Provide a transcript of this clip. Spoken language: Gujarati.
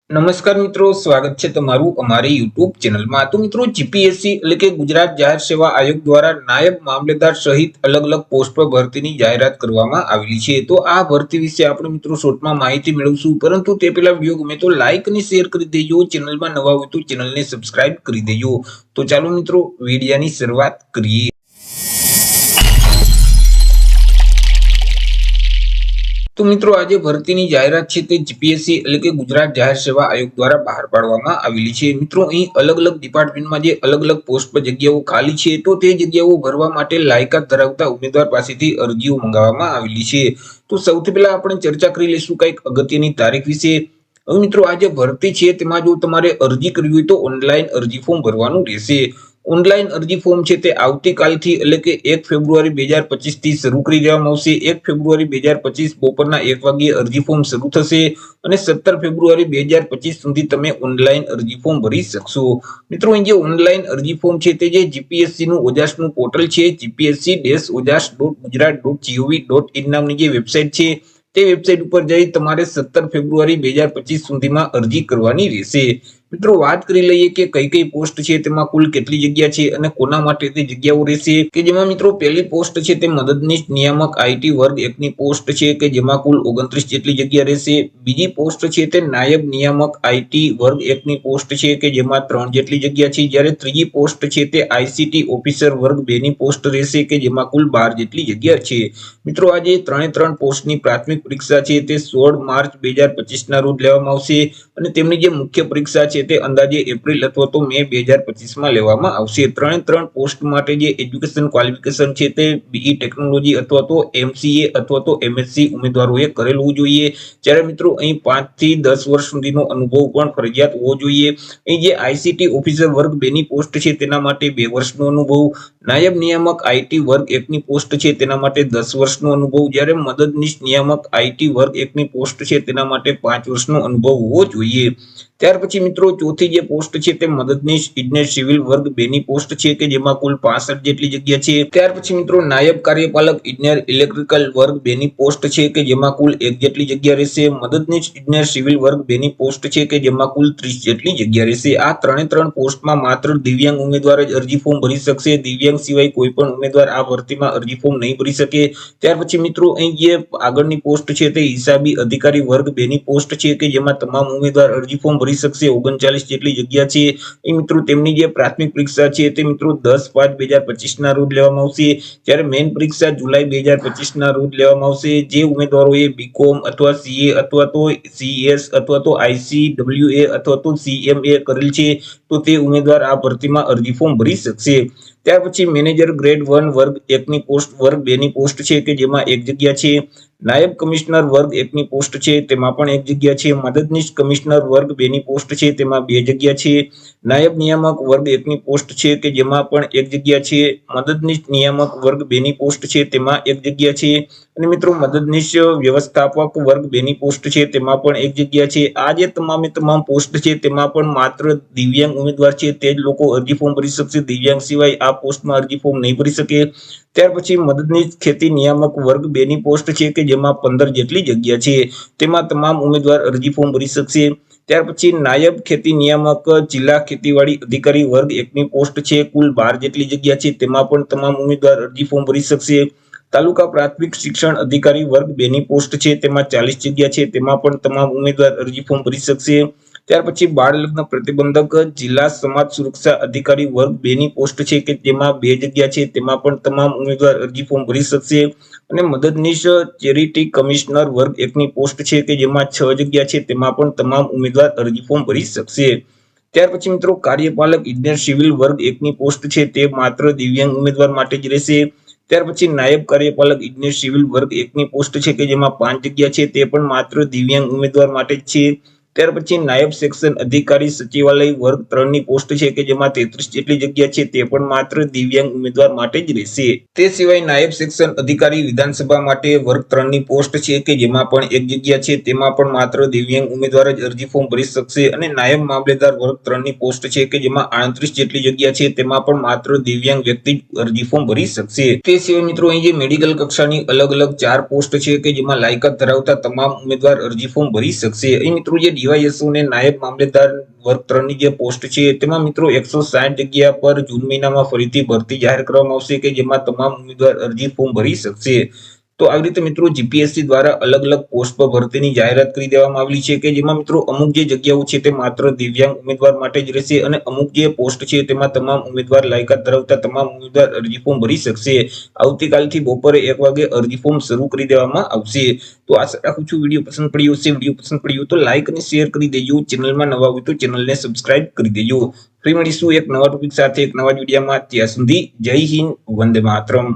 નમસ્કાર મિત્રો, સ્વાગત છે તમારું અમારી યુટ્યુબ ચેનલમાં। તો મિત્રો, જીપીએસસી એટલે કે ગુજરાત જાહેર સેવા આયોગ દ્વારા નાયબ મામલેદાર સહિત અલગ અલગ પોસ્ટ પર ભરતીની જાહેરાત કરવામાં આવેલી છે। તો આ ભરતી વિશે આપણે મિત્રો શોર્ટમાં માહિતી મેળવશું, પરંતુ તે પહેલા વિડીયો ગમે તો લાઇક અને શેર કરી દેજો। ચેનલમાં નવા હોય તો ચેનલને સબસ્ક્રાઇબ કરી દેજો। તો ચાલો મિત્રો, વિડીયોની શરૂઆત કરીએ। તો મિત્રો, આજે ભરતીની જાહેરાત છે તે જીપીએસસી એટલે કે ગુજરાત જાહેર સેવા આયોગ દ્વારા બહાર પાડવામાં આવેલી છે। મિત્રો, અહીં અલગ અલગ ડિપાર્ટમેન્ટમાં જે અલગ અલગ પોસ્ટ પર જગ્યાઓ ખાલી છે, તો તે જગ્યાઓ ભરવા માટે લાયકાત ધરાવતા ઉમેદવાર પાસેથી અરજીઓ મંગાવવામાં આવેલી છે। તો સૌથી પહેલા આપણે ચર્ચા કરી લઈશું કંઈક અગત્યની તારીખ વિશે। હવે મિત્રો, આ જે ભરતી છે તેમાં જો તમારે અરજી કરવી હોય તો ઓનલાઈન અરજી ફોર્મ ભરવાનું રહેશે। ઓનલાઈન અરજી ફોર્મ છે તે આવતીકાલથી એટલે કે 1 ફેબ્રુઆરી 2025 થી શરૂ કરી દેવામાં આવશે। 1 ફેબ્રુઆરી 2025 બપોરના 1 વાગ્યે અરજી ફોર્મ શરૂ થશે અને 17 ફેબ્રુઆરી 2025 સુધી તમે ઓનલાઈન અરજી ફોર્મ ભરી શકશો। મિત્રો, અહીં જે ઓનલાઈન અરજી ફોર્મ છે તે જે જીપીએસસી નું ઓજાસનું પોર્ટલ છે, gpsc-ojas.gujarat.gov.in નામની જે વેબસાઇટ છે, તે વેબસાઇટ ઉપર જઈ તમારે 17 ફેબ્રુઆરી 2025 સુધીમાં અરજી કરવાની રહેશે। મિત્રો, વાત કરી લઈએ કે કઈ કઈ પોસ્ટ છે, તેમાં કુલ કેટલી જગ્યા છે અને કોના માટે તે જગ્યાઓ રહેશે। કે જેમાં મિત્રો પહેલી પોસ્ટ છે તે મદદનીશ નિયામક આઈટી વર્ગ 1 ની પોસ્ટ છે કે જેમાં કુલ 29 જેટલી જગ્યા રહેશે। બીજી પોસ્ટ છે તે નાયબ નિયામક આઈટી વર્ગ 1 ની પોસ્ટ છે કે જેમાં 3 જેટલી જગ્યા છે। જ્યારે ત્રીજી પોસ્ટ છે તે આઈસીટી ઓફિસર વર્ગ 2 ની પોસ્ટ રહેશે કે જેમાં કુલ 12 જેટલી જગ્યા છે। મિત્રો, આજે 3 પોસ્ટની પ્રાથમિક પરીક્ષા છે તે 16 માર્ચ 2025 ના રોજ લેવામાં આવશે અને તેમની જે મુખ્ય પરીક્ષા છે તે અંદાજે એપ્રિલ અથવા તો મે 2025 માં લેવામાં આવશે। 3 પોસ્ટ માટે જે એજ્યુકેશન ક્વોલિફિકેશન છે તે બીઈ ટેકનોલોજી અથવા તો એમસીએ અથવા તો એમએસસી ઉમેદવારોએ કરેલું જોઈએ। જ્યારે મિત્રો અહીં 5 થી 10 વર્ષ સુધીનો અનુભવ પણ ફરજિયાત હોવો જોઈએ। અહીં જે આઈસીટી ઓફિસર વર્ગ 2 ની પોસ્ટ છે તેના માટે 2 વર્ષનો અનુભવ, નાયબ નિયામક આઈટી વર્ગ 1 ની પોસ્ટ છે તેના માટે 10 વર્ષનો અનુભવ, જ્યારે મદદનીશ નિયામક આઈટી વર્ગ 1 ની પોસ્ટ છે તેના માટે 5 વર્ષનો અનુભવ હોવો જોઈએ। ત્યાર પછી મિત્રો ચોથી જે પોસ્ટ છે તે મદદનીશ ઇજનેર સિવિલ વર્ગ 2 ની પોસ્ટ છે કે જેમાં કુલ 65 જેટલી જગ્યા છે। ત્યાર પછી મિત્રો નાયબ કાર્યપાલક ઇજનેર ઇલેક્ટ્રિકલ વર્ગ 2 ની પોસ્ટ છે કે જેમાં કુલ 1 જેટલી જગ્યા રહેશે। મદદનીશ ઇજનેર સિવિલ વર્ગ 2 ની પોસ્ટ છે કે જેમાં કુલ 30 જેટલી જગ્યા રહેશે। આ 3 પોસ્ટમાં માત્ર દિવ્યાંગ ઉમેદવાર જ અરજી ફોર્મ ભરી શકશે। દિવ્યાંગ સિવાય કોઈ પણ ઉમેદવાર આ ભરતીમાં અરજી ફોર્મ નહીં ભરી શકે। ત્યાર પછી મિત્રો અહીં જે આગળની પોસ્ટ છે તે હિસાબી અધિકારી વર્ગ 2 ની પોસ્ટ છે કે જેમાં તમામ ઉમેદવાર અરજી ફોર્મ ભરી શકશે। 39 જેટલી જગ્યા છે। એ મિત્રો તેમની જે પ્રાથમિક પરીક્ષા છે તે મિત્રો 10/5/2025 ના રોજ લેવામાં આવશે, જ્યારે મેઇન પરીક્ષા જુલાઈ 2025 ના રોજ લેવામાં આવશે। જે ઉમેદવારોએ બીકોમ અથવા સીએ અથવા તો સીએસ અથવા તો આઈસીડબ્લ્યુએ અથવા તો સીએમએ કરેલ છે તો તે ઉમેદવાર આ ભરતીમાં અરજી ફોર્મ ભરી શકશે। ત્યાર પછી મેનેજર ગ્રેડ 1 વર્ગ 1 ની પોસ્ટ વર્ગ 2 ની પોસ્ટ છે કે જેમાં 1 જગ્યા છે। નાયબ કમિશનર વર્ગ 1 ની પોસ્ટ છે તેમાં પણ 1 જગ્યા છે। મદદનીશ કમિશનર વર્ગ 2 ની પોસ્ટ છે તેમાં 2 જગ્યા છે। નાયબ નિયામક વર્ગ 1 ની પોસ્ટ છે કે જેમાં પણ 1 જગ્યા છે। મદદનીશ નિયામક વર્ગ 2 ની પોસ્ટ છે તેમાં 1 જગ્યા છે અને મિત્રો મદદનીશ વ્યવસ્થાપક વર્ગ 2 ની પોસ્ટ છે તેમાં પણ 1 જગ્યા છે। આ જે તમામ પોસ્ટ છે તેમાં પણ માત્ર દિવ્યાંગ ઉમેદવાર છે તે જ લોકો અરજી ફોર્મ ભરી શકશે। દિવ્યાંગ સિવાય આ પોસ્ટમાં અરજી ફોર્મ નહીં ભરી શકે। ત્યાર પછી મદદનીશ ખેતી નિયામક વર્ગ 2 ની પોસ્ટ છે કે જેમાં 15 જેટલી જગ્યા છે। તેમાં તમામ ઉમેદવાર અરજી ફોર્મ ભરી શકશે। ત્યાર પછી નાયબ ખેતી નિયામક જિલ્લા ખેતીવાડી અધિકારી વર્ગ 1 ની પોસ્ટ છે, કુલ 12 જેટલી જગ્યા છે। તેમાં પણ તમામ ઉમેદવાર અરજી ફોર્મ ભરી શકશે। તાલુકા પ્રાથમિક શિક્ષણ અધિકારી વર્ગ 2 ની પોસ્ટ છે તેમાં 40 જગ્યા છે। તેમાં પણ તમામ ઉમેદવાર અરજી ફોર્મ ભરી શકશે। ત્યાર પછી બાળ લગ્ન પ્રતિબંધક જિલ્લા સમાજ સુરક્ષા અધિકારી વર્ગ 2 ની પોસ્ટ છે કે જેમાં 2 જગ્યા છે। તેમાં પણ તમામ ઉમેદવાર અરજી ફોર્મ ભરી શકશે। અને મદદનીશ ચેરિટી કમિશનર વર્ગ 1 ની પોસ્ટ છે કે જેમાં 6 જગ્યા છે। તેમાં પણ તમામ ઉમેદવાર અરજી ફોર્મ ભરી શકશે। ત્યાર પછી મિત્રો કાર્યપાલક ઇજનેર સિવિલ વર્ગ 1 ની પોસ્ટ છે તે માત્ર દિવ્યાંગ ઉમેદવાર માટે જ રહેશે। ત્યાર પછી નાયબ કાર્યપાલક ઇજનેર સિવિલ વર્ગ 1 ની પોસ્ટ છે કે જેમાં 5 જગ્યા છે, તે પણ માત્ર દિવ્યાંગ ઉમેદવાર માટે જ છે। ત્યાર પછી નાયબ સેક્શન અધિકારી સચિવાલય વર્ગ 3 ની પોસ્ટ છે કે જેમાં 33 જેટલી જગ્યા છે, તે પણ માત્ર દિવ્યાંગ ઉમેદવાર માટે જ રહેશે। તે સિવાય નાયબ સેક્શન અધિકારી વિધાનસભા માટે વર્ગ 3 ની પોસ્ટ છે કે જેમાં પણ 1 જગ્યા છે, તેમાં પણ માત્ર દિવ્યાંગ ઉમેદવાર જ અરજી ફોર્મ ભરી શકશે। અને નાયબ મામલેદાર વર્ગ 3 ની પોસ્ટ છે કે જેમાં 38 જેટલી જગ્યા છે, તેમાં પણ માત્ર દિવ્યાંગ વ્યક્તિ જ અરજી ફોર્મ ભરી શકશે। તે સિવાય મિત્રો અહીં જે મેડિકલ કક્ષાની અલગ અલગ 4 પોસ્ટ છે કે જેમાં લાયકાત ધરાવતા તમામ ઉમેદવાર અરજી ફોર્મ ભરી શકશે। અહીં મિત્રો જે ડીવાયએસઓ અને નાયબ મામલેદાર વર્ગ 3 ની જે પોસ્ટ છે તેમાં મિત્રો 160 જગ્યા પર જૂન મહિનામાં ફરીથી ભરતી જાહેર કરવામાં આવશે કે જેમાં તમામ ઉમેદવાર અરજી ફોર્મ ભરી શકશે. તો આવી રીતે મિત્રો જીપીએસસી દ્વારા અલગ અલગ પોસ્ટ પર ભરતીની જાહેરાત કરી દેવામાં આવેલી છે કે જેમાં મિત્રો અમુક જે જગ્યાઓ છે તે માત્ર દિવ્યાંગ ઉમેદવાર માટે જ રહેશે અને અમુક જે પોસ્ટ છે તેમાં તમામ ઉમેદવાર લાયકાત ધરાવતા તમામ ઉમેદવાર અરજી ફોર્મ ભરી શકશે. આવતીકાલથી બપોરે 1 વાગે અરજી ફોર્મ શરૂ કરી દેવામાં આવશે. તો આશા રાખું છું વિડીયો પસંદ પડ્યો હશે. વિડીયો પસંદ પડ્યો તો લાઈક અને શેર કરી દેજો. ચેનલમાં નવા હોય તો ચેનલને સબસ્ક્રાઇબ કરી દેજો. ફરી મળીશું એક નવા ટોપિક સાથે એક નવા વિડીયોમાં. ત્યાં સુધી જય હિન્દ, વંદે માતરમ.